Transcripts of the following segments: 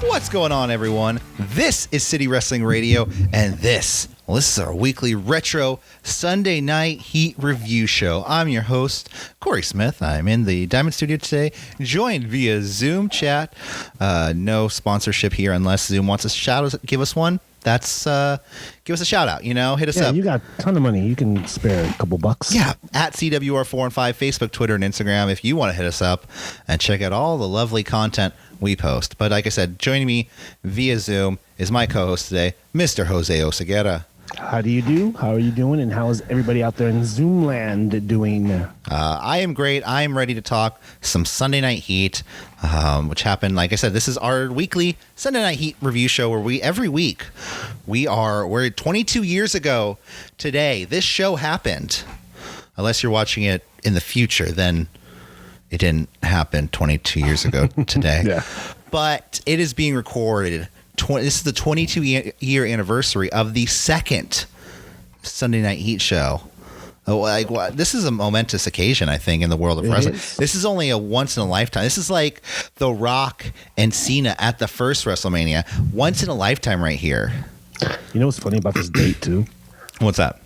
What's going on, everyone? This is City Wrestling Radio, and this is our weekly retro Sunday Night Heat review show. I'm your host, Corey Smith. I'm in the Diamond Studio today, joined via Zoom chat. No sponsorship here unless Zoom wants to give us one. That's give us a shout out, hit us up. You got a ton of money. You can spare a couple bucks. Yeah, at CWR4 and 5, Facebook, Twitter, and Instagram if you want to hit us up and check out all the lovely content we post. But like I said, joining me via Zoom is my co-host today, Mr. Jose Oseguera. How do you do? How are you doing? And how is everybody out there in Zoomland doing? I am great. I am ready to talk some Sunday Night Heat, which happened. Like I said, this is our weekly Sunday Night Heat review show where every week we're 22 years ago today. This show happened. Unless you're watching it in the future, then it didn't happen 22 years ago today. Yeah. But it is being recorded. This is the 22-year anniversary of the second Sunday Night Heat show. This is a momentous occasion, I think, in the world of wrestling. This is only a once-in-a-lifetime. This is like The Rock and Cena at the first WrestleMania. Once in a lifetime right here. You know what's funny about this date, too? What's that?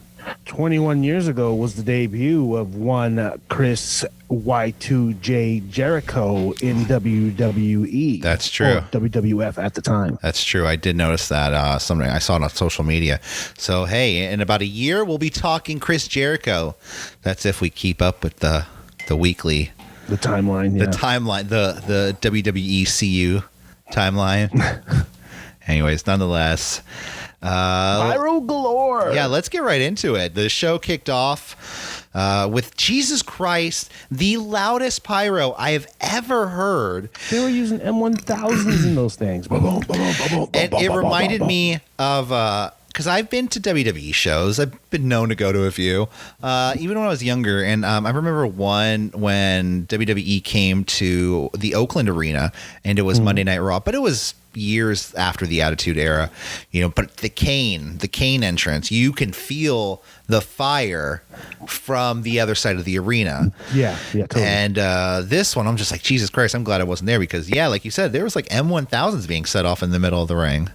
21 years ago was the debut of one Chris Y2J Jericho in WWE. That's true. Or WWF at the time. That's true. I did notice that. Something I saw it on social media. So, hey, in about a year, we'll be talking Chris Jericho. That's if we keep up with the weekly. The timeline, yeah. The timeline, the WWE CU timeline. Anyways, nonetheless. Viral galore. Yeah, let's get right into it. The show kicked off with Jesus Christ, the loudest pyro I have ever heard. They were using M1000s in those things. And it reminded me of, because I've been to WWE shows. I've been known to go to a few, even when I was younger. And I remember one when WWE came to the Oakland Arena, and it was Monday Night Raw, but it was years after the Attitude Era, but the Kane entrance, you can feel the fire from the other side of the arena. Yeah, totally. And this one, I'm just like, Jesus Christ, I'm glad I wasn't there because, yeah, like you said, there was like M1000s being set off in the middle of the ring.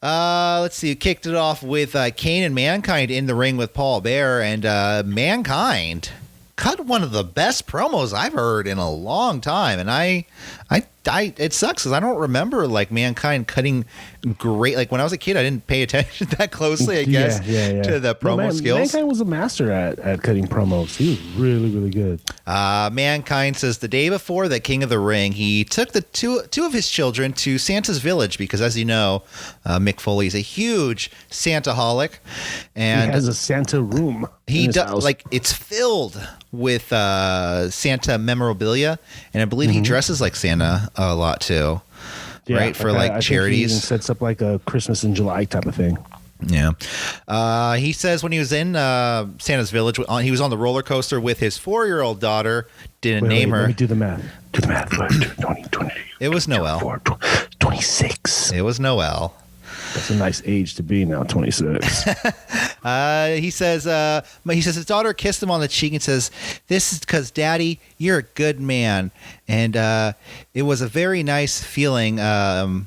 Let's see. Kicked it off with Kane and Mankind in the ring with Paul Bearer, and Mankind cut one of the best promos I've heard in a long time, and it sucks because I don't remember like Mankind cutting great. Like when I was a kid, I didn't pay attention that closely, I guess, to the promo skills. Mankind was a master at cutting promos. He was really, really good. Mankind says the day before the King of the Ring, he took the two of his children to Santa's village because, as you know, Mick Foley is a huge Santa-holic, and he has a Santa room. He does, like, it's filled with Santa memorabilia, and I believe he dresses like Santa a lot too, right? For like charities. He even sets up like a Christmas in July type of thing. Yeah. He says when he was in Santa's village, he was on the roller coaster with his 4-year-old daughter. Didn't name her. Let me do the math. 20. It was Noelle. 26. It was Noelle. That's a nice age to be now, 26. He says his daughter kissed him on the cheek and says, "This is because, Daddy, you're a good man." And it was a very nice feeling.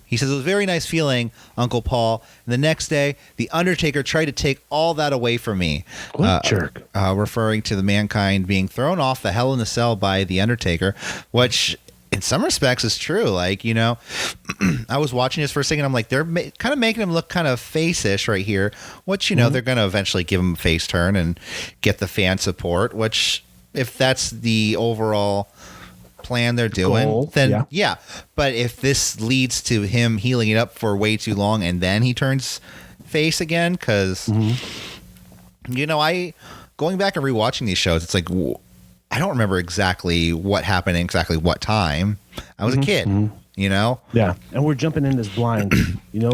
He says, "It was a very nice feeling, Uncle Paul." And the next day, the Undertaker tried to take all that away from me. What a jerk. Referring to the Mankind being thrown off the Hell in a Cell by the Undertaker, which in some respects is true. Like, I was watching this for a second. I'm like, they're kind of making him look kind of face-ish right here, which, they're going to eventually give him a face turn and get the fan support, which if that's the overall plan they're doing, then yeah. But if this leads to him healing it up for way too long and then he turns face again, because, going back and rewatching these shows, it's like, I don't remember exactly what happened in exactly what time. I was a kid, Yeah, and we're jumping in this blind.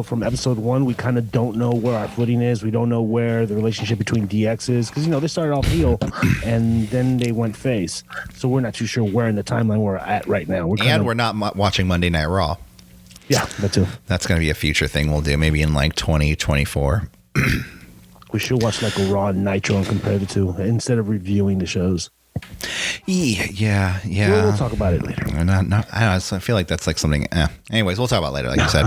From episode 1, we kind of don't know where our footing is. We don't know where the relationship between DX is because, they started off heel and then they went face. So we're not too sure where in the timeline we're at right now. We're not watching Monday Night Raw. Yeah, that too. That's going to be a future thing we'll do, maybe in like 2024. We should watch like a Raw and Nitro and compare the two instead of reviewing the shows. Yeah. We'll talk about it later. I don't know. I feel like that's like something. Anyways, we'll talk about it later, like you said.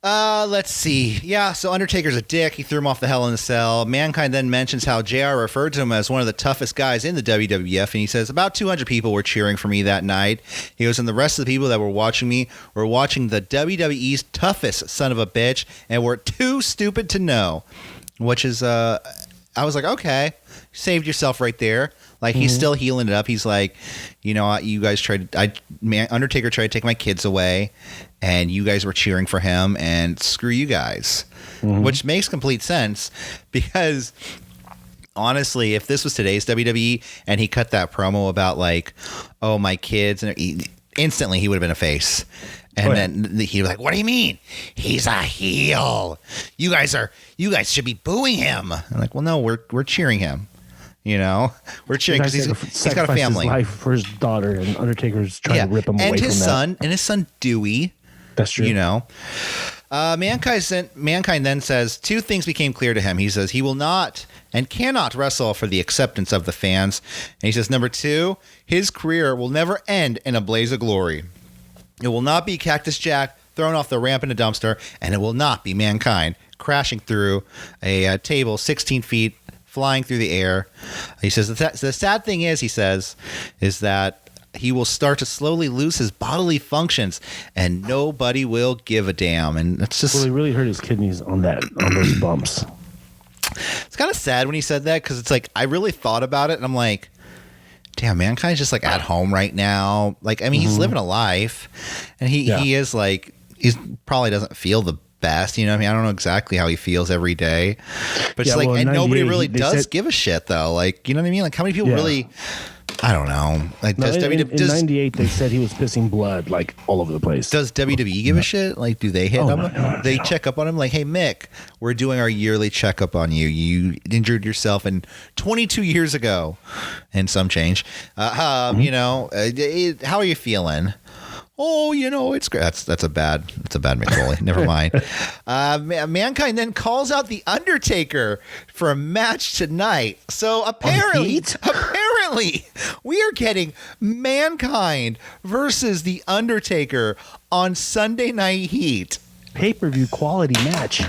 Let's see. Yeah, so Undertaker's a dick. He threw him off the Hell in a Cell. Mankind then mentions how JR referred to him as one of the toughest guys in the WWF, and he says, about 200 people were cheering for me that night. He goes, and the rest of the people that were watching me were watching the WWE's toughest son of a bitch and were too stupid to know. Which is, I was like, okay, saved yourself right there. Like, he's still healing it up. He's like, you know, you guys Undertaker tried to take my kids away, and you guys were cheering for him, and screw you guys. Which makes complete sense, because honestly, if this was today's WWE and he cut that promo about like, oh, my kids, and instantly he would have been a face. And then he was like, what do you mean? He's a heel. You guys should be booing him. I'm like, well, no, we're cheering him. You know, we're cheering because he's got a family. His life for his daughter, and Undertaker's trying to rip him away from that. And his son Dewey. That's true. You know, Mankind then says 2 things became clear to him. He says he will not and cannot wrestle for the acceptance of the fans. And he says, number 2, his career will never end in a blaze of glory. It will not be Cactus Jack thrown off the ramp in a dumpster, and it will not be Mankind crashing through a table 16 feet, flying through the air. He says the sad thing is, he says, is that he will start to slowly lose his bodily functions, and nobody will give a damn. And it's just, well, he really hurt his kidneys on those bumps. It's kind of sad when he said that, because it's like, I really thought about it, and I'm like, damn, Mankind's just like at home right now. Like, I mean, he's living a life, and he is like, he's probably doesn't feel the best, you know what I mean? I don't know exactly how he feels every day, but it's like, and nobody really does give a shit though. Like, you know what I mean? Like, how many people really, I don't know. Like, in 98, they said he was pissing blood like all over the place. Does WWE give a shit? Like, do they hit him? No, they check up on him like, hey, Mick, we're doing our yearly checkup on you. You injured yourself 22 years ago and some change. You know, how are you feeling? Oh, you know, it's great. That's a bad Mick Foley. Never mind. Mankind then calls out the Undertaker for a match tonight. So apparently, we are getting Mankind versus the Undertaker on Sunday Night Heat. Pay-per-view quality match.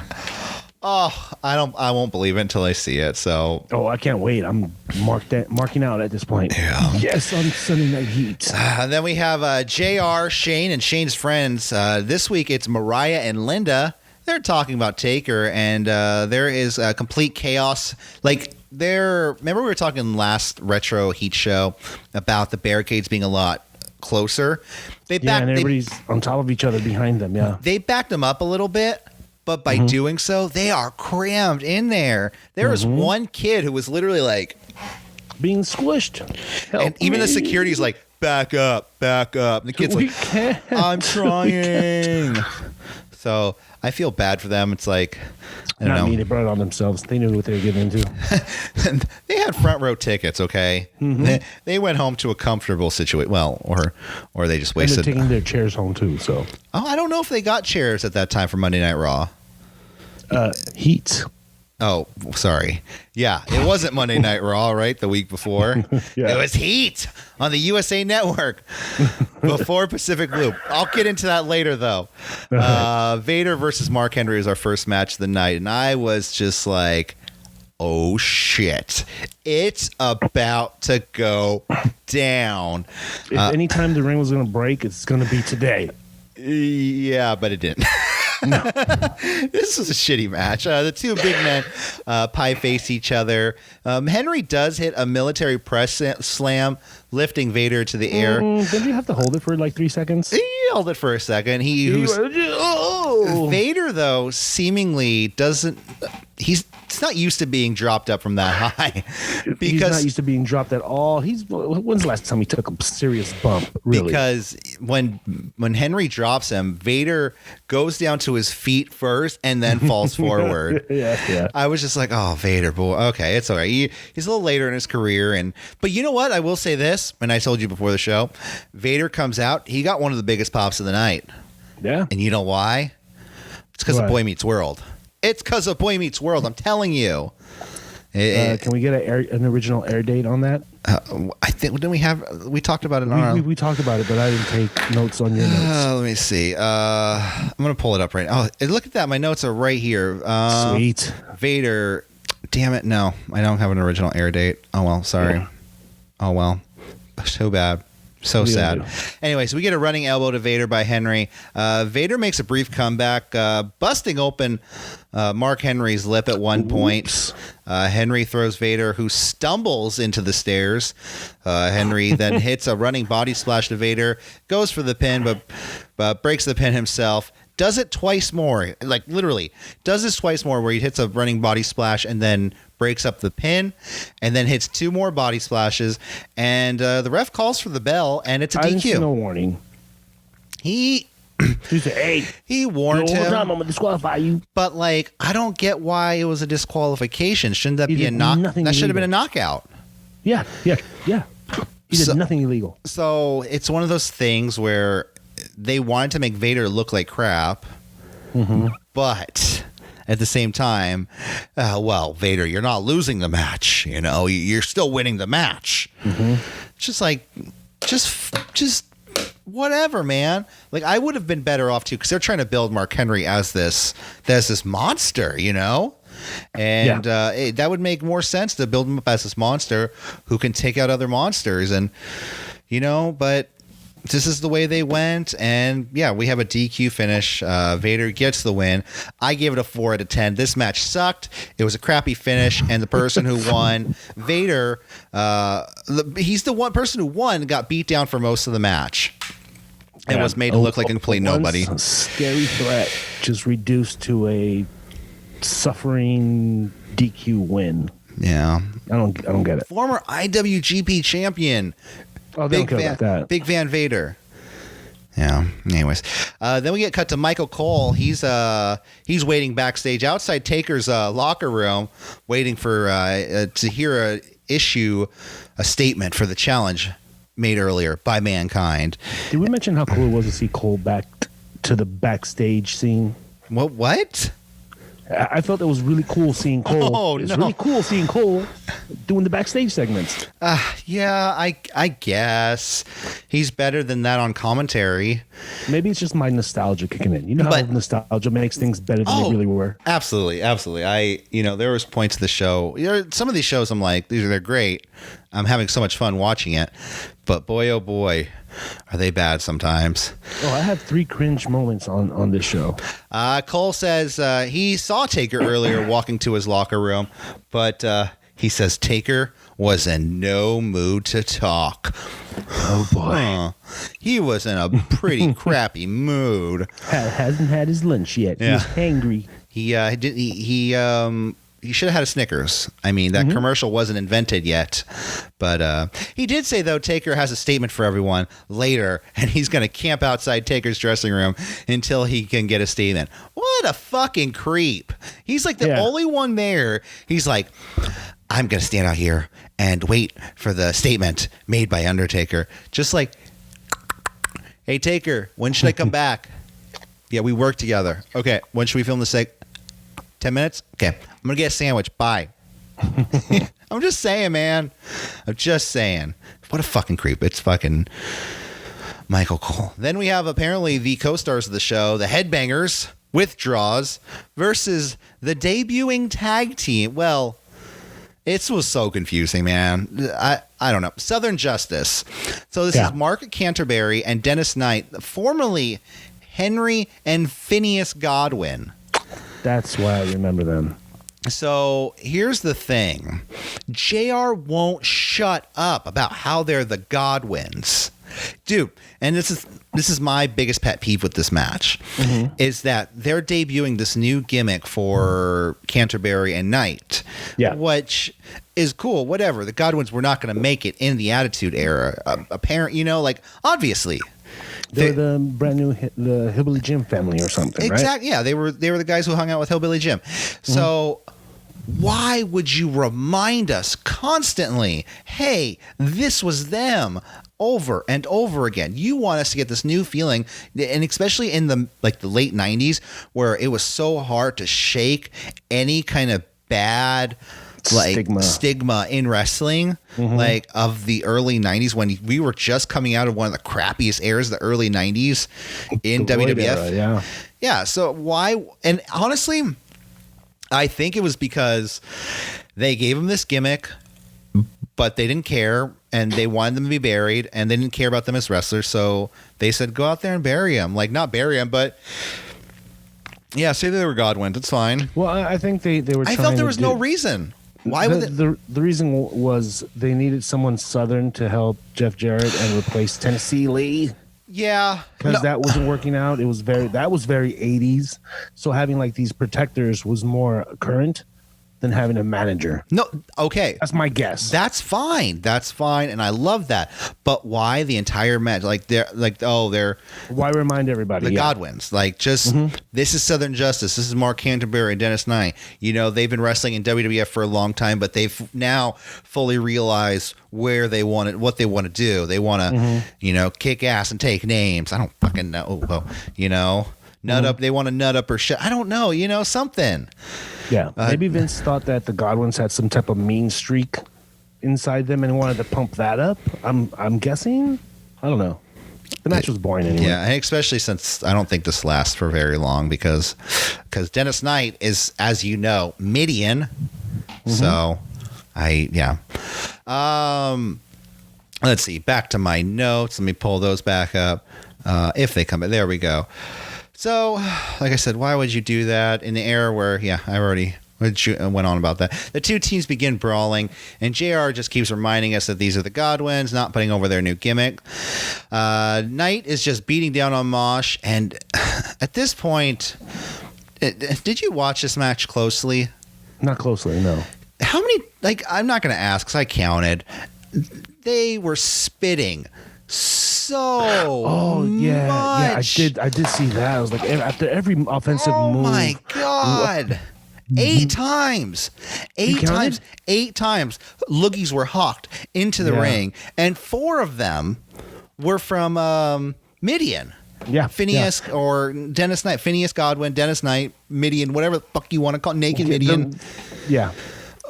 Oh, I won't believe it until I see it. So, I can't wait. I'm marking out at this point. Yeah. Yes, on Sunday Night Heat. And then we have JR, Shane, and Shane's friends. This week it's Mariah and Linda. They're talking about Taker, and there is complete chaos. Like, remember we were talking last Retro Heat show about the barricades being a lot closer. And everybody's on top of each other behind them. Yeah, they backed them up a little bit. But by doing so, they are crammed in there. There was one kid who was literally like being squished. And even the security's like, back up. And the kid's like, I'm trying. So I feel bad for them. It's like, I don't know. They brought it on themselves. They knew what they were getting into. They had front row tickets, okay? They went home to a comfortable situation. Well, or they just wasted. And they're taking their chairs home too. So. Oh, I don't know if they got chairs at that time for Monday Night Raw. Heat. Oh, sorry. Yeah, it wasn't Monday Night Raw, right? The week before. Yeah. It was Heat on the USA Network before Pacific Loop. I'll get into that later, though. Vader versus Mark Henry was our first match of the night, and I was just like, oh, shit. It's about to go down. If any time the ring was going to break, it's going to be today. Yeah, but it didn't. No. This was a shitty match. The two big men pie face each other. Henry does hit a military press slam, lifting Vader to the air. Didn't you have to hold it for like 3 seconds? He held it for a second. Vader, though, seemingly doesn't. He's not used to being dropped up from that high. He's not used to being dropped at all. When's the last time he took a serious bump? Really? Because when Henry drops him, Vader goes down to his feet first and then falls forward. Yeah. I was just like, oh, Vader, boy. Okay, it's all right. He's a little later in his career, but you know what? I will say this, and I told you before the show, Vader comes out. He got one of the biggest pops of the night. Yeah. And you know why? It's because of Boy Meets World. It's because of Boy Meets World. I'm telling you. Can we get an original air date on that? I think we talked about it. We talked about it, but I didn't take notes on your notes. Let me see. I'm gonna pull it up right now. Oh, look at that! My notes are right here. Sweet. Vader. Damn it! No, I don't have an original air date. Oh well, sorry. Yeah. Oh well, so bad. So sad. Anyway, so we get a running elbow to Vader by Henry. Vader makes a brief comeback, busting open Mark Henry's lip at one point. Henry throws Vader, who stumbles into the stairs. Henry then hits a running body splash to Vader, goes for the pin, but breaks the pin himself. Does it twice more, like literally, does this twice more where he hits a running body splash and then breaks up the pin and then hits 2 more body splashes. And the ref calls for the bell and it's a DQ. I didn't see no warning. He said, hey, he warned him. I'm going to disqualify you. But, like, I don't get why it was a disqualification. Shouldn't that be a That should have been a knockout. Yeah. He did nothing illegal. So it's one of those things where they wanted to make Vader look like crap, but at the same time, well, Vader, you're not losing the match. You know, you're still winning the match. Just like, just whatever, man. Like, I would have been better off too, because they're trying to build Mark Henry as this monster, you know. And that would make more sense to build him up as this monster who can take out other monsters, and you know, but. This is the way they went, and yeah, we have a DQ finish. Vader gets the win. I gave it a 4 out of 10. This match sucked. It was a crappy finish, and the person who won, Vader, he's the one person who won, got beat down for most of the match. And was made to look like a complete nobody. Scary threat just reduced to a suffering DQ win. Yeah, I don't get it. Former IWGP champion. Oh, they don't care about that. Big Van Vader. Yeah. Anyways, then we get cut to Michael Cole. He's waiting backstage outside Taker's locker room, waiting for to issue a statement for the challenge made earlier by Mankind. Did we mention how cool it was to see Cole back to the backstage scene? What? I felt it was really cool seeing Cole. Oh, it's really cool seeing Cole doing the backstage segments. Yeah, I guess he's better than that on commentary. Maybe it's just my nostalgia kicking in. You know how nostalgia makes things better than they really were. Absolutely. There was points of the show. Some of these shows I'm like, they're great. I'm having so much fun watching it, but boy, oh boy, are they bad sometimes. Oh, I had 3 cringe moments on this show. Cole says he saw Taker earlier walking to his locker room, but he says Taker was in no mood to talk. Oh, boy. He was in a pretty crappy mood. Hasn't had his lunch yet. Yeah. He's hangry. He should have had a Snickers. I mean, that commercial wasn't invented yet. But he did say, though, Taker has a statement for everyone later, and he's going to camp outside Taker's dressing room until he can get a statement. What a fucking creep. He's like the only one there. He's like, I'm going to stand out here and wait for the statement made by Undertaker. Just like, hey, Taker, when should I come back? Yeah, we work together. Okay, when should we film the segment? 10 minutes? Okay. I'm going to get a sandwich. Bye. I'm just saying, man. I'm just saying. What a fucking creep. It's fucking Michael Cole. Then we have apparently the co-stars of the show, the Headbangers with draws versus the debuting tag team. Well, it was so confusing, man. I don't know. Southern Justice. So this is Mark Canterbury and Dennis Knight, formerly Henry and Phineas Godwin. That's why I remember them. So here's the thing. JR won't shut up about how they're the Godwins. Dude, and this is my biggest pet peeve with this match, is that they're debuting this new gimmick for Canterbury and Knight, which is cool, whatever. The Godwins were not going to make it in the Attitude Era. Obviously. They're the brand new the Hillbilly Jim family or something, right? Exactly. Yeah, they were the guys who hung out with Hillbilly Jim. So why would you remind us constantly, hey, this was them, over and over again? You want us to get this new feeling, and especially in the late 90s, where it was so hard to shake any kind of bad like stigma in wrestling, like of the early 90s when we were just coming out of one of the crappiest eras of the early 90s in WWF. Era, yeah. So why? And honestly, I think it was because they gave him this gimmick, but they didn't care, and they wanted them to be buried, and they didn't care about them as wrestlers. So they said, go out there and bury him. Like, not bury him, but yeah, say they were Godwins. It's fine. Well, I think they were. I felt there was no reason. Why would the reason was they needed someone Southern to help Jeff Jarrett and replace Tennessee Lee. Yeah, because that wasn't working out. It was very 80s. So having like these protectors was more current than having a manager. No, okay. That's my guess. That's fine. That's fine, and I love that. But why the entire match? Like they're why remind everybody the Godwins? Like just this is Southern Justice. This is Mark Canterbury and Dennis Knight. You know, they've been wrestling in WWF for a long time, but they've now fully realized what they want to do. They want to, kick ass and take names. I don't fucking know. Nut up. They want to nut up or shit. I don't know. Something. Yeah, maybe Vince thought that the Godwins had some type of mean streak inside them and wanted to pump that up. I'm guessing. I don't know. The match was boring anyway. Yeah, and especially since I don't think this lasts for very long because Dennis Knight is, as you know, Midian. So, let's see. Back to my notes. Let me pull those back up. If they come in, there we go. So, like I said, why would you do that in the era where, I already went on about that. The two teams begin brawling, and JR just keeps reminding us that these are the Godwins, not putting over their new gimmick. Knight is just beating down on Mosh, and at this point, did you watch this match closely? Not closely, no. How many, I'm not going to ask because I counted. They were spitting I did see that. I was like, after every offensive move. Oh my god. 8 times. 8 times. 8 times. Loogies were hawked into the ring, and 4 of them were from Midian. Yeah. Phineas or Dennis Knight. Phineas Godwin, Dennis Knight, Midian, whatever the fuck you want to call it. Naked Midian.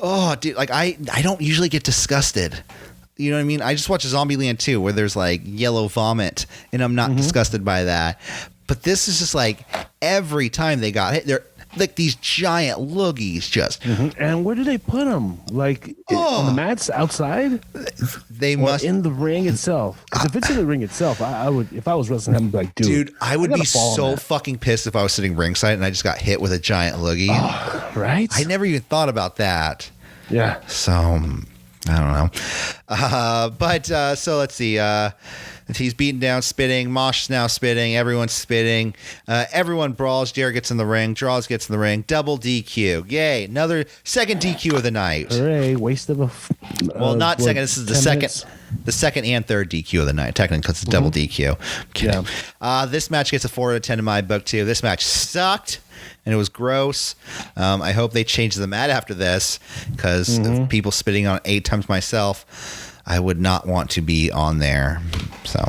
Oh, dude, I don't usually get disgusted. You know what I mean? I just watched Zombieland 2 where there's yellow vomit, and I'm not disgusted by that. But this is just every time they got hit, they're like these giant loogies just. And where do they put them? On the mats outside? They must in the ring itself. Because if it's in the ring itself, I would, if I was wrestling, I'd be like, dude, I would be so fucking pissed if I was sitting ringside and I just got hit with a giant loogie. Right? I never even thought about that. Yeah. So I don't know. So let's see. He's beaten down, spitting. Mosh is now spitting. Everyone's spitting. Everyone brawls. Jared gets in the ring. Draws gets in the ring. Double DQ. Yay. Another second DQ of the night. Hooray. Waste of not second. This is the second and third DQ of the night, technically, because it's double DQ. Yeah. This match gets a 4 out of 10 in my book, too. This match sucked. And it was gross. I hope they change the mat after this because people spitting on 8 times myself, I would not want to be on there. So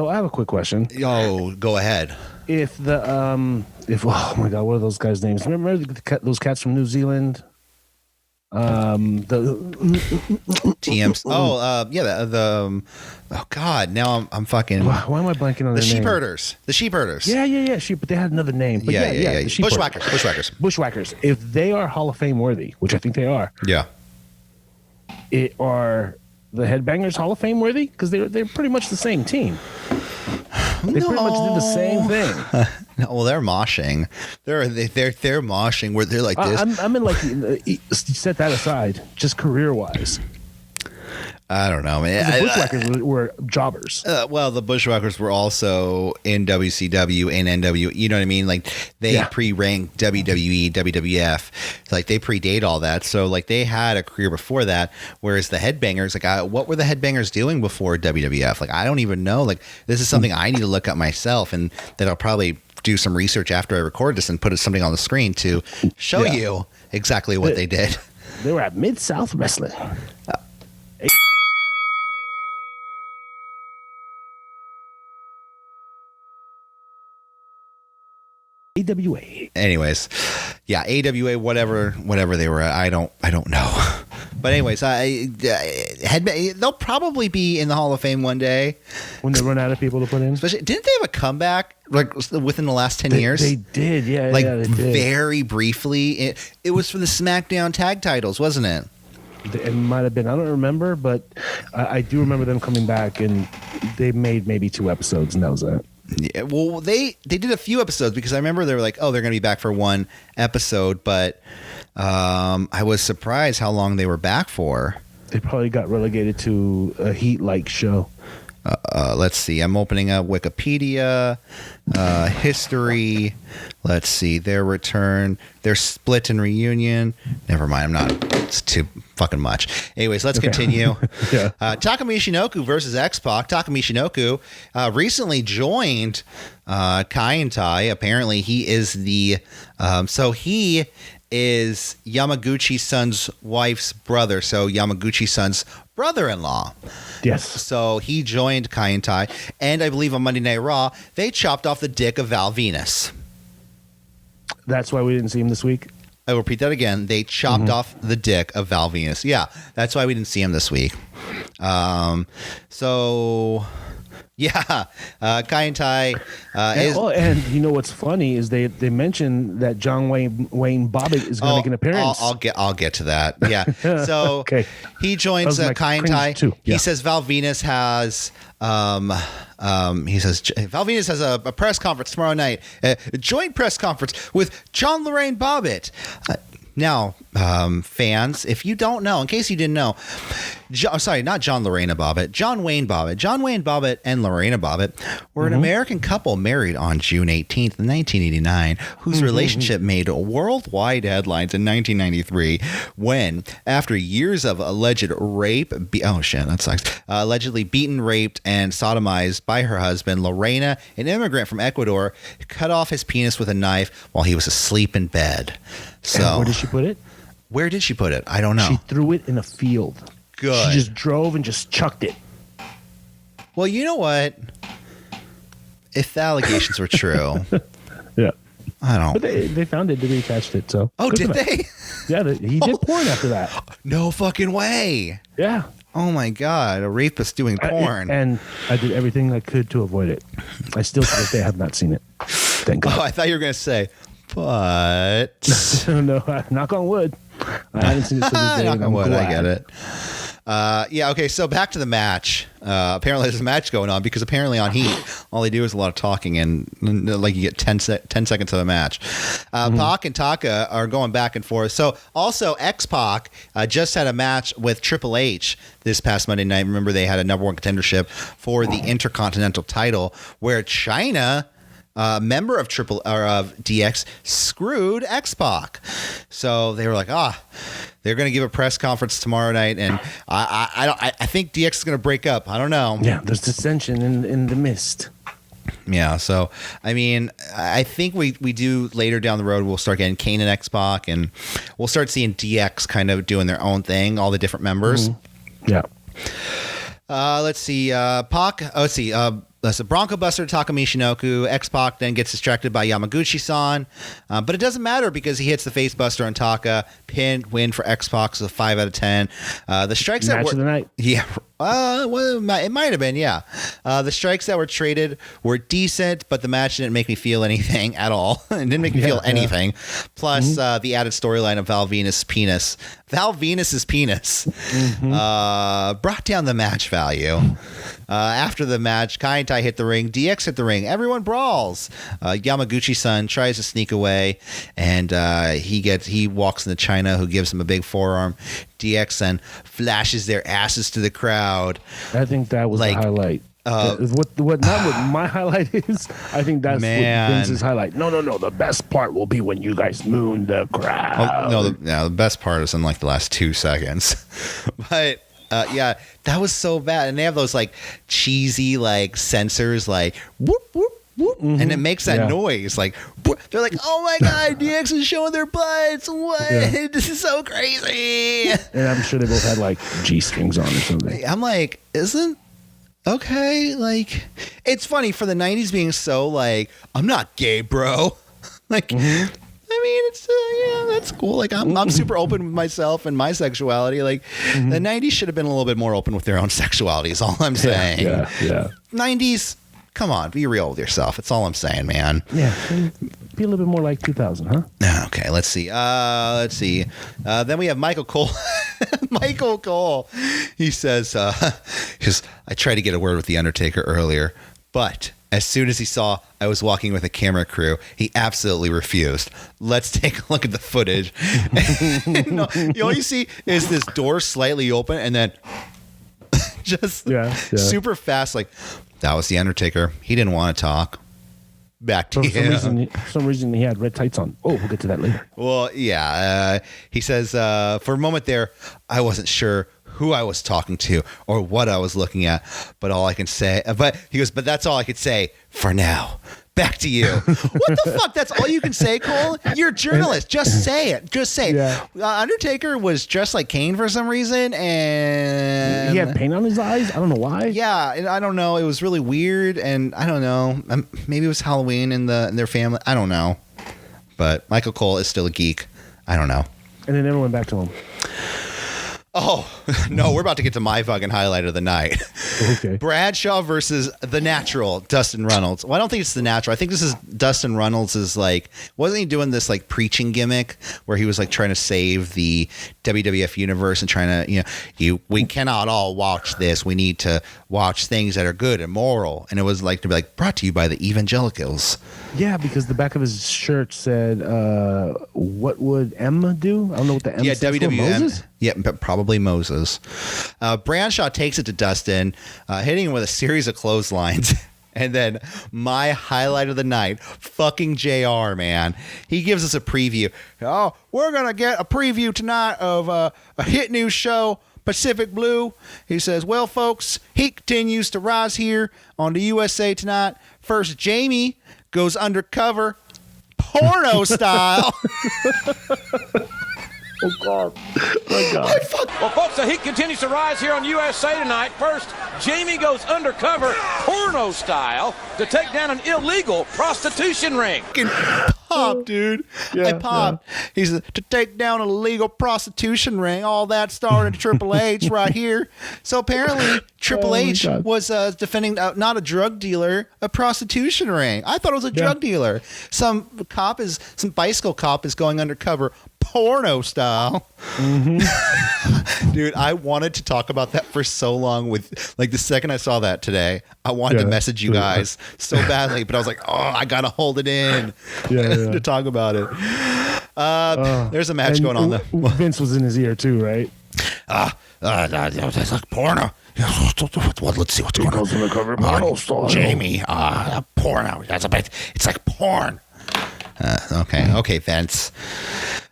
I have a quick question. Oh, go ahead. If oh my God, what are those guys' names? Remember those cats from New Zealand? The TMs. Oh God! Now I'm fucking. Why am I blanking on the sheep herders? The sheep herders. Yeah. Sheep, but they had another name. But yeah. The Bushwhackers. Bushwhackers. If they are Hall of Fame worthy, which I think they are. Yeah. Are the Headbangers Hall of Fame worthy? Because they're pretty much the same team. They pretty much did the same thing. No, well, they're moshing. They're moshing where they're like this. I'm in set that aside, just career wise. I don't know, man. The Bushwhackers were jobbers. Well, the Bushwhackers were also in WCW and NW. You know what I mean? They pre-ranked WWE, WWF. They predate all that. So they had a career before that. Whereas the Headbangers, what were the Headbangers doing before WWF? I don't even know. This is something I need to look up myself, and that I'll probably do some research after I record this and put something on the screen to show you exactly what they did. They were at Mid-South Wrestling. AWA. Anyways, yeah, AWA, whatever they were at, I don't know. But anyways, they'll probably be in the Hall of Fame one day when they run out of people to put in. Especially, didn't they have a comeback like within the last 10 years? They did, yeah. Like they did. Very briefly. It was for the SmackDown tag titles, wasn't it? It might have been. I don't remember, but I do remember them coming back, and they made maybe 2 episodes, and that was it. Yeah, well, they did a few episodes because I remember they were like, oh, they're going to be back for 1 episode, but I was surprised how long they were back for. They probably got relegated to a Heat-like show. Let's see. I'm opening up Wikipedia, history. Let's see. Their return, their split and reunion. Never mind. I'm not. It's too fucking much. Anyways, let's continue. Yeah. Taka Michinoku versus X-Pac. Taka Michinoku recently joined Kai and Tai. Apparently, he is the. So he is Yamaguchi-san's wife's brother. So Yamaguchi-san's brother-in-law. Yes. So he joined Kai and Tai, and I believe on Monday Night Raw, they chopped off the dick of Val Venus. That's why we didn't see him this week? I will repeat that again. They chopped off the dick of Val Venus. Yeah, that's why we didn't see him this week. So... Yeah, Kai and Tai and you know what's funny is they mentioned that John Wayne Bobbitt is going to make an appearance. I'll get to that. Yeah, so okay. He joins Kai and Tai. Too. Yeah. He says Val Venus has Val Venus has a press conference tomorrow night, a joint press conference with John Lorraine Bobbitt. Now, fans, if you don't know, in case you didn't know, not John Lorena Bobbitt, John Wayne Bobbitt. John Wayne Bobbitt and Lorena Bobbitt were an American couple married on June 18th, 1989, whose relationship made worldwide headlines in 1993 when, after years of alleged rape, allegedly beaten, raped, and sodomized by her husband, Lorena, an immigrant from Ecuador, cut off his penis with a knife while he was asleep in bed. So, and where did she put it? Where did she put it? I don't know. She threw it in a field. Good. She just drove and just chucked it. Well, you know what? If the allegations were true, yeah, I don't. But they found it. They reattached it. So. Oh, did they? Yeah, he did porn after that. No fucking way. Yeah. Oh my god, a rapist doing porn. And I did everything I could to avoid it. I still to this day have not seen it. Thank God. Oh, I thought you were gonna say. But no, knock on wood. I haven't seen it to this day. Knock on wood, I get it. Yeah, okay, so back to the match. Apparently there's a match going on because apparently on Heat, all they do is a lot of talking and like you get 10 seconds of a match. Pac and Taka are going back and forth. So also X-Pac just had a match with Triple H this past Monday night. Remember they had a number 1 contendership for the Intercontinental title where China... member of DX screwed X-Pac. So they were like, they're going to give a press conference tomorrow night, and I think DX is going to break up. I don't know. Yeah, there's dissension in the mist. Yeah, so I mean, I think we do later down the road. We'll start getting Kane and X-Pac, and we'll start seeing DX kind of doing their own thing. All the different members. Yeah. Let's see. Pac. Let's see. That's a Bronco Buster to Taka Michinoku. X-Pac then gets distracted by Yamaguchi-san. But it doesn't matter because he hits the face buster on Taka. Pin, win for X-Pac, so 5 out of 10. The strikes Match of the night. Yeah. Well, it might have been, yeah. The strikes that were traded were decent, but the match didn't make me feel anything at all. It didn't make me feel anything. Plus, the added storyline of Val Venus' penis. Val Venus's penis brought down the match value. After the match, Kai and Tai hit the ring. DX hit the ring. Everyone brawls. Yamaguchi-san tries to sneak away, and he walks into China, who gives him a big forearm. DX then flashes their asses to the crowd. I think that was the highlight. What my highlight is, I think that's what Vince's highlight. No. The best part will be when you guys moon the crowd. The best part is in like the last 2 seconds. But yeah, that was so bad. And they have those like cheesy like sensors like whoop whoop whoop, and it makes that noise like whoop. They're like, oh my god, DX is showing their butts. What? Yeah. This is so crazy. And I'm sure they both had like G-strings on or something. I'm like, okay, like it's funny for the 90s being so like, I'm not gay, bro. Like, I mean, it's yeah, that's cool. Like, I'm super open with myself and my sexuality. Like, the 90s should have been a little bit more open with their own sexuality. Is all I'm saying. Yeah. 90s, come on, be real with yourself. That's all I'm saying, man. Yeah, be a little bit more like 2000, huh? Okay, let's see. Then we have Michael Cole. Michael Cole. He says, I tried to get a word with The Undertaker earlier, but as soon as he saw I was walking with a camera crew, he absolutely refused. Let's take a look at the footage. No, all you see is this door slightly open and then just super fast. Like, that was The Undertaker. He didn't want to talk. Back to you. For some reason, he had red tights on. Oh, we'll get to that later. Well, yeah. He says, for a moment there, I wasn't sure who I was talking to or what I was looking at, but he goes, but that's all I could say for now. Back to you. What the fuck? That's all you can say, Cole? You're a journalist. Just say it. Just say it. Yeah. Undertaker was dressed like Kane for some reason, and he had paint on his eyes. I don't know why. Yeah, and I don't know. It was really weird, and I don't know. Maybe it was Halloween in their family. I don't know. But Michael Cole is still a geek. I don't know. And they never went back to him. Oh, no, we're about to get to my fucking highlight of the night. Okay. Bradshaw versus the Natural, Dustin Runnels. Well, I don't think it's the Natural. I think this is Dustin Runnels is like, wasn't he doing this like preaching gimmick where he was like trying to save the WWF universe and trying to, we cannot all watch this. We need to watch things that are good and moral. And it was like to be like brought to you by the evangelicals. Yeah, because the back of his shirt said, what would M do? I don't know what the M stands for. Moses? Yeah, but probably Moses. Bradshaw takes it to Dustin, hitting him with a series of clotheslines. And then my highlight of the night, fucking JR, man. He gives us a preview. Oh, we're going to get a preview tonight of a hit news show, Pacific Blue. He says, well, folks, he continues to rise here on the USA Tonight. First, Jamie goes undercover, porno style. Oh, God. My God. Well, folks, the heat continues to rise here on USA Tonight. First, Jamie goes undercover, porno style, to take down an illegal prostitution ring. Pop, dude. Yeah, I popped. He said, to take down a legal prostitution ring. All that started Triple H right here. So apparently Triple H was defending not a drug dealer, a prostitution ring. I thought it was a drug dealer. Some bicycle cop is going undercover, porno style. Mm-hmm. Dude, I wanted to talk about that for so long. With like the second I saw that today, I wanted to message you guys so badly, but I was like, oh, I gotta hold it in to talk about it. There's a match going on there. Vince was in his ear too, right? That's like porno. Let's see what's going on. Jamie, porno. It's like porn. Okay, Vince.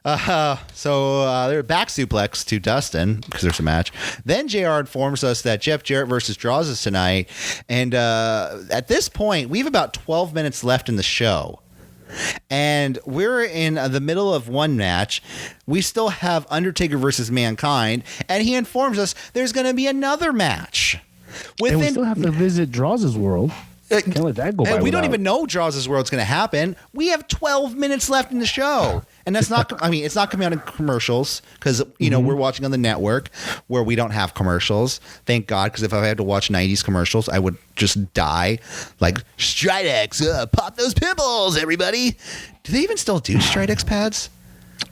So they're back suplex to Dustin because there's a match. Then JR informs us that Jeff Jarrett versus Draws is tonight. And at this point, we have about 12 minutes left in the show. And we're in the middle of one match. We still have Undertaker versus Mankind. And he informs us there's going to be another match. And we still have to visit Draws' world. Can't let that go by. And we don't even know Draws' World's going to happen. We have 12 minutes left in the show. And that's not, I mean, it's not coming out in commercials because, we're watching on the network where we don't have commercials. Thank God, because if I had to watch 90s commercials, I would just die. Like, Stridex, pop those pimples, everybody. Do they even still do Stridex pads?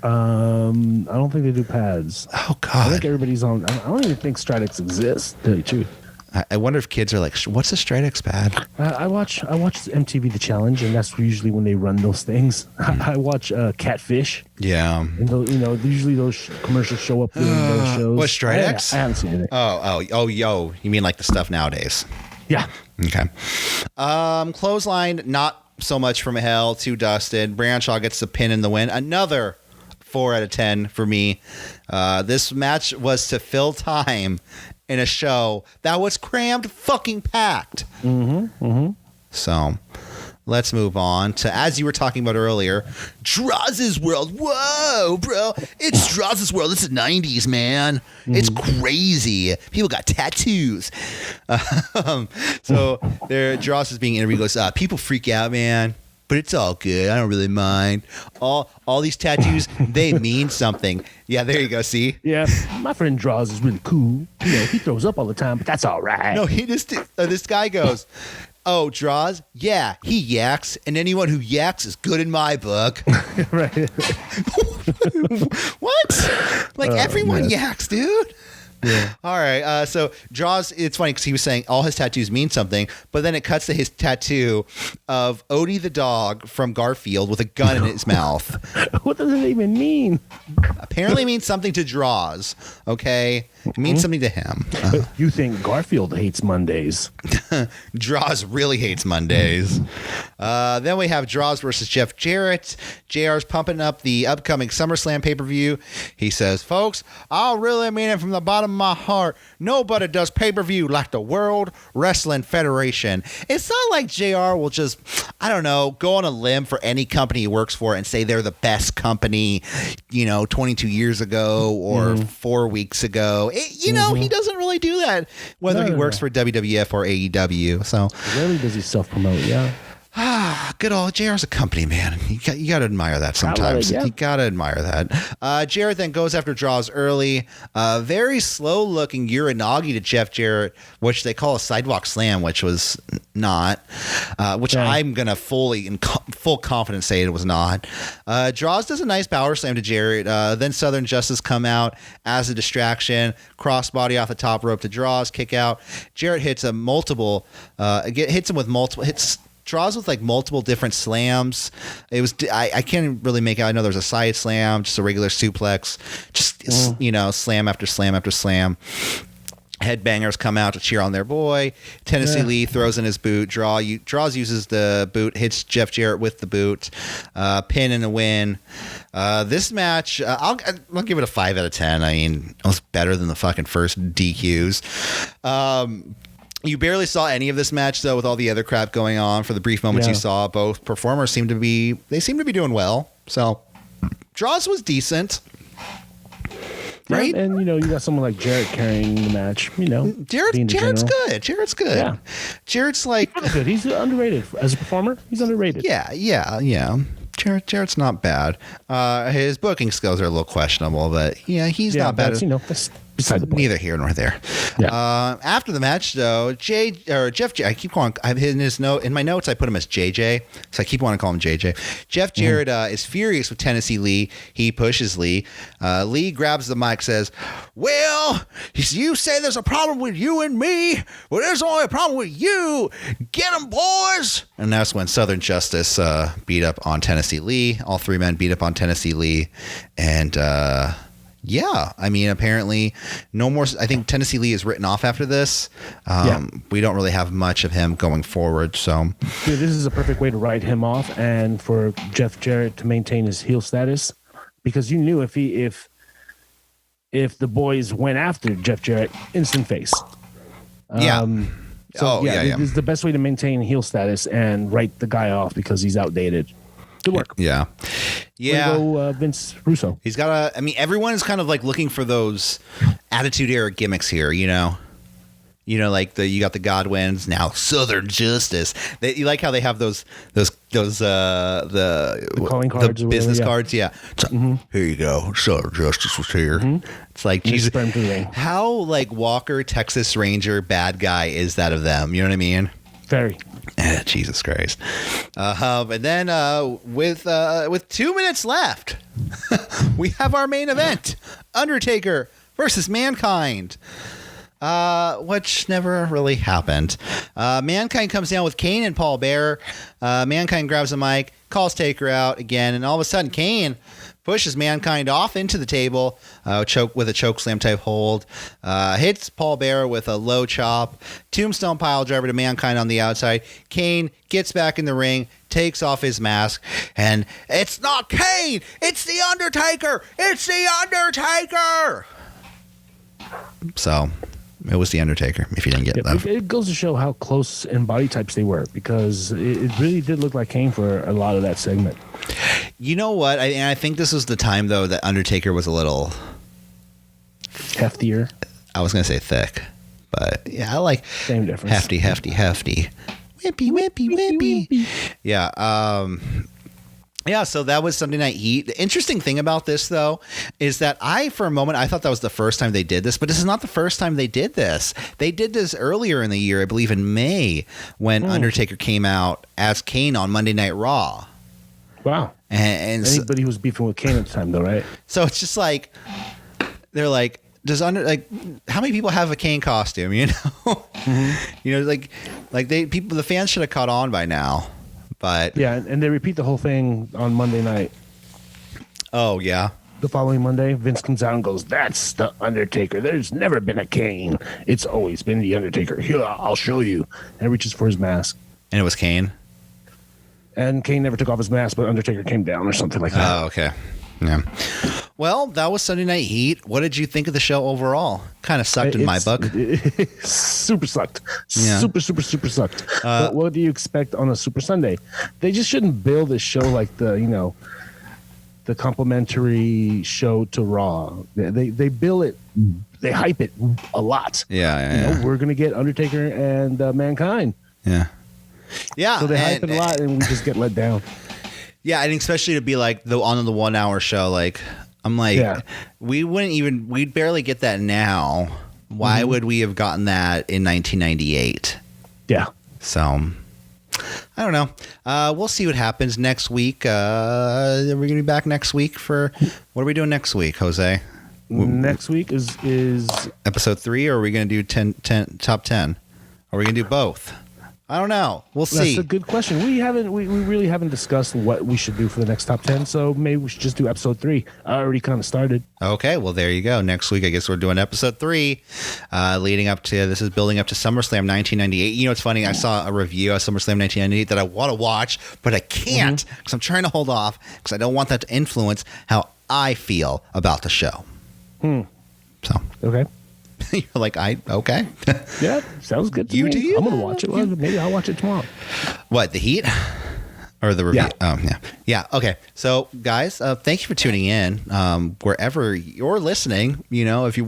I don't think they do pads. Oh, God. I think everybody's on. I don't even think Stridex exists, to tell you the truth. I wonder if kids are like, what's a Stridex pad? I watch MTV The Challenge, and that's usually when they run those things. I watch Catfish. Yeah. And usually those commercials show up during those shows. What, Stridex? I haven't seen anything. Oh, yo. You mean like the stuff nowadays? Yeah. Okay. Clothesline, not so much from hell to Dustin. Bradshaw gets the pin in the win. Another 4 out of 10 for me. This match was to fill time in a show that was crammed fucking packed. So let's move on to, as you were talking about earlier, Draws' World. Whoa, bro. It's Draws' World. It's the 90s, man. It's crazy. People got tattoos. So Draws is being interviewed. He goes, people freak out, man. but it's all good. I don't really mind. All these tattoos, they mean something. Yeah, there you go. See? Yeah, my friend Draws is really cool. You know, he throws up all the time, but that's all right. No, he just this guy goes, "Oh, Draws? Yeah, he yaks, and anyone who yaks is good in my book." Right. What? Like everyone man. yaks, dude. Yeah. All right. So Draws, it's funny because he was saying all his tattoos mean something, but then it cuts to his tattoo of Odie the dog from Garfield with a gun in his mouth. What does it even mean? Apparently means something to Draws. Okay. It means something to him. You think Garfield hates Mondays? Draws really hates Mondays. Then we have Draws versus Jeff Jarrett. JR's pumping up the upcoming SummerSlam pay-per-view. He says, folks, I really mean it from the bottom of my heart. Nobody does pay-per-view like the World Wrestling Federation. It's not like JR will just, I don't know, go on a limb for any company he works for and say they're the best company, 22 years ago or 4 weeks ago. He doesn't really do that, whether he works for WWF or AEW. So Rarely does he self-promote, yeah. Good old JR's a company man. You got to admire that sometimes. Yeah. You got to admire that. Jarrett then goes after Draws early. Very slow looking Uranagi to Jeff Jarrett, which they call a sidewalk slam, which was not. Which I'm gonna fully in full confidence say it was not. Draws does a nice power slam to Jarrett. Then Southern Justice come out as a distraction. Crossbody off the top rope to Draws, kick out. Jarrett hits hits him with multiple hits. Draws with like multiple different slams. It was I can't really make out. I know there's a side slam, just a regular suplex, just slam after slam after slam. Headbangers come out to cheer on their boy. Tennessee Lee throws in his boot. Draws uses the boot, hits Jeff Jarrett with the boot. Pin and a win. This match, I'll give it a 5 out of 10. I mean, it was better than the fucking first DQs. You barely saw any of this match, though, with all the other crap going on. For the brief moments you saw, both performers seem to be doing well. So, Draws was decent. Right? Yeah, and, you got someone like Jarrett carrying the match, Jarrett's good. Jarrett's good. Yeah. Jarrett's like... good. He's underrated. As a performer, he's underrated. Yeah. Jarrett's not bad. His booking skills are a little questionable, but he's not bad. That's beside the point. Neither here nor there. Yeah. After the match, though, Jeff, I keep calling. I've hidden his note in my notes. I put him as JJ, so I keep wanting to call him JJ. Jeff Jarrett is furious with Tennessee Lee. He pushes Lee. Lee grabs the mic, says, "Well, you say there's a problem with you and me. Well, there's only a problem with you. Get 'em, boys!" And that's when Southern Justice beat up on Tennessee Lee. All three men beat up on Tennessee Lee, and. I mean, apparently no more. I think Tennessee Lee is written off after this. We don't really have much of him going forward. So this is a perfect way to write him off and for Jeff Jarrett to maintain his heel status, because you knew if the boys went after Jeff Jarrett, instant face. This is the best way to maintain heel status and write the guy off because he's outdated. Good work. Yeah. Vince Russo. He's got everyone is kind of like looking for those Attitude Era gimmicks here, you like you got the Godwins, now Southern Justice. You like how they have those calling cards, the business cards, yeah. So, here you go, Southern Justice was here. It's like, Jesus, how like Walker, Texas Ranger, bad guy is that of them? You know what I mean? Very. Jesus Christ. And then with 2 minutes left, we have our main event, Undertaker versus Mankind, which never really happened. Mankind comes down with Kane and Paul Bearer. Mankind grabs a mic, calls Taker out again, and all of a sudden Kane pushes Mankind off into the table, with a chokeslam type hold, hits Paul Bearer with a low chop, tombstone pile driver to Mankind on the outside. Kane gets back in the ring, takes off his mask, and it's not Kane, it's the Undertaker, it's the Undertaker. So it was the Undertaker, if you didn't get that. It goes to show how close in body types they were, because it really did look like Kane for a lot of that segment. You know what? I think this was the time, though, that Undertaker was a little... heftier. I was going to say thick, but yeah, I like... Same difference. Hefty. Whippy. Yeah. Yeah, so that was Sunday Night Heat. The interesting thing about this, though, is that for a moment, I thought that was the first time they did this, but this is not the first time they did this. They did this earlier in the year, I believe in May, when Undertaker came out as Kane on Monday Night Raw. Wow. And anybody who was beefing with Kane at the time, though, right? So it's just like, they're like, how many people have a Kane costume, you know? Mm-hmm. You know, the fans should have caught on by now. But yeah, and they repeat the whole thing on Monday night. Oh, yeah. The following Monday, Vince comes out and goes, "That's the Undertaker. There's never been a Kane. It's always been the Undertaker. Here, I'll show you." And reaches for his mask. And it was Kane? And Kane never took off his mask, but Undertaker came down or something like that. Oh, okay. Yeah. Well, that was Sunday Night Heat. What did you think of the show overall? Kind of sucked in my book. Super sucked. Yeah. Super sucked. But what do you expect on a Super Sunday? They just shouldn't build a show like the complimentary show to Raw. They bill it, they hype it a lot. Yeah. We're going to get Undertaker and Mankind. Yeah. Yeah. So they hype it a lot and we just get let down. Yeah, and especially to be like on the 1 hour show, like I'm like, we'd barely get that now. Why would we have gotten that in 1998? Yeah. So I don't know. We'll see what happens next week. Are we going to be back next week for what are we doing next week, Jose? Next week is episode 3, or are we going to do top 10? Are we going to do both? I don't know. We'll see. That's a good question. We really haven't discussed what we should do for the next top 10, so maybe we should just do episode 3. I already kind of started. Okay, well, there you go. Next week, I guess we're doing episode 3, building up to SummerSlam 1998. You know, it's funny. I saw a review of SummerSlam 1998 that I want to watch, but I can't because I'm trying to hold off because I don't want that to influence how I feel about the show. So. Okay. You're like, okay. Yeah, sounds good to you me. Do you? I'm going to watch it. Well, maybe I'll watch it tomorrow. What, the Heat? Or the review? Yeah. Oh, yeah. Yeah, okay. So, guys, thank you for tuning in. Wherever you're listening, if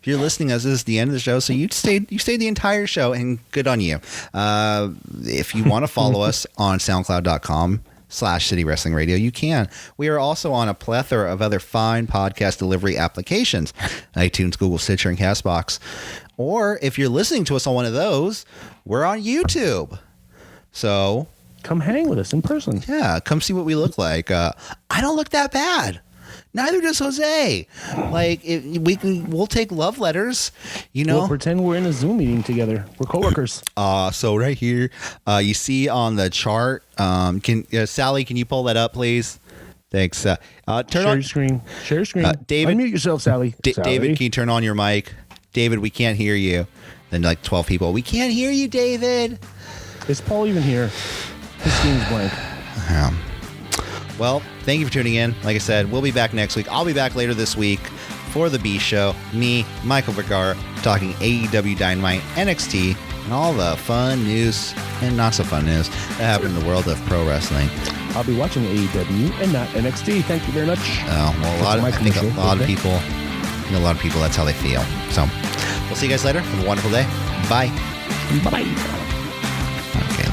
you're listening as this is the end of the show, so you stayed the entire show, and good on you. If you want to follow us on SoundCloud.com/City Wrestling Radio, you can. We are also on a plethora of other fine podcast delivery applications, iTunes, Google, Stitcher, and Castbox. Or if you're listening to us on one of those, we're on YouTube. So come hang with us in person. Yeah, come see what we look like. I don't look that bad. Neither does Jose. Like, we'll take love letters, We'll pretend we're in a Zoom meeting together. We're coworkers. So right here, you see on the chart. Sally, can you pull that up, please? Thanks. Share your screen. David, unmute yourself, Sally. David, can you turn on your mic? David, we can't hear you. Then like 12 people. We can't hear you, David. Is Paul even here? His screen's blank. Well, thank you for tuning in. Like I said, we'll be back next week. I'll be back later this week for the B Show. Me, Michael Vergara, talking AEW Dynamite, NXT, and all the fun news and not so fun news that happened in the world of pro wrestling. I'll be watching AEW and not NXT. Thank you very much. Oh, well, I think a lot of people, that's how they feel. So we'll see you guys later. Have a wonderful day. Bye. Bye-bye. Okay.